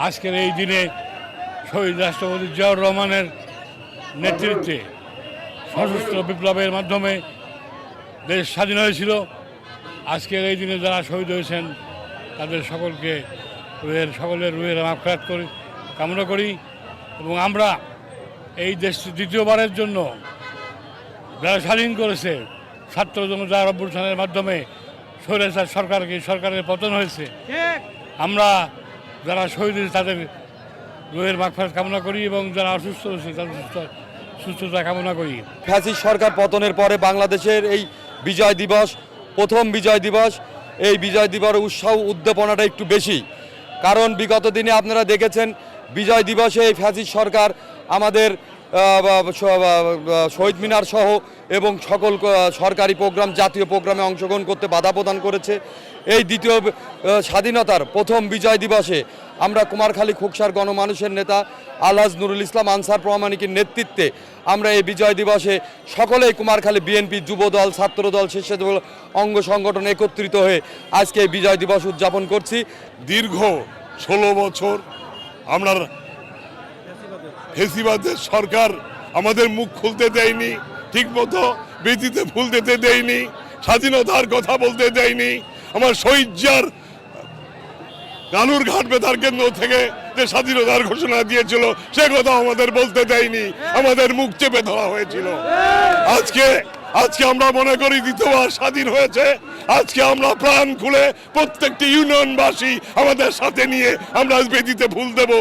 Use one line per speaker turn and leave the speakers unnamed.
আজকের এই দিনে শহীদ রাষ্ট্রপতি জিয়াউর রহমানের নেতৃত্বে সশস্ত্র বিপ্লবের মাধ্যমে দেশ স্বাধীন হয়েছিল। আজকের এই দিনে যারা শহীদ হয়েছেন তাদের সকলকে সকলের রুহের মাগফিরাত করি কামনা করি এবং আমরা এই দেশটি দ্বিতীয়বারের জন্য যারা স্বাধীন করেছে ছাত্র জনতার অভ্যুত্থানের মাধ্যমে স্বৈরাচার সরকারের পতন হয়েছে। আমরা যারা শহীদ হয়েছে তাদের রুহের মাগফিরাত কামনা করি এবং যারা অসুস্থ হয়েছে তাদের সুস্থতা কামনা করি।
ফ্যাসিস্ট সরকার পতনের পরে বাংলাদেশের এই বিজয় দিবস প্রথম বিজয় দিবস। এই বিজয় দিবসের উৎসাহ উদ্দীপনাটা একটু বেশি, কারণ বিগত দিনে আপনারা দেখেছেন বিজয় দিবসে এই ফ্যাসিস্ট সরকার আমাদের শহীদ মিনার সহ এবং সকল সরকারি প্রোগ্রাম জাতীয় প্রোগ্রামে অংশগ্রহণ করতে বাধা প্রদান করেছে। এই দ্বিতীয় স্বাধীনতার প্রথম বিজয় দিবসে আমরা কুমারখালী খোকসার গণমানুষের নেতা আলহাজ নুরুল ইসলাম আনসার প্রামাণিকের নেতৃত্বে আমরা এই বিজয় দিবসে সকলেই কুমারখালী বিএনপি যুবদল ছাত্রদল স্বেচ্ছাসেবক অঙ্গ সংগঠন একত্রিত হয়ে আজকে এই বিজয় দিবস উদযাপন করছি।
দীর্ঘ 16 বছর আমরা ফেসিবাদের সরকার আমাদের মুখ খুলতে দেয়নি, ঠিকমতো বেদিতে ফুল দিতে দেয়নি, স্বাধীনতার কথা বলতে দেয়নি। আমার শহীদ জিয়ার কালুরঘাট বেতার কেন্দ্র থেকে যে স্বাধীনতার ঘোষণা দিয়েছিল সে কথা আমাদের বলতে দেয়নি, আমাদের মুখ চেপে ধরা হয়েছিল। আজকে আমরা মনে করি দ্বিতীয়বার স্বাধীন হয়েছে। আজকে আমরা প্রাণ খুলে প্রত্যেকটি ইউনিয়নবাসী আমাদের সাথে নিয়ে আমরা বেদিতে ফুল দেব।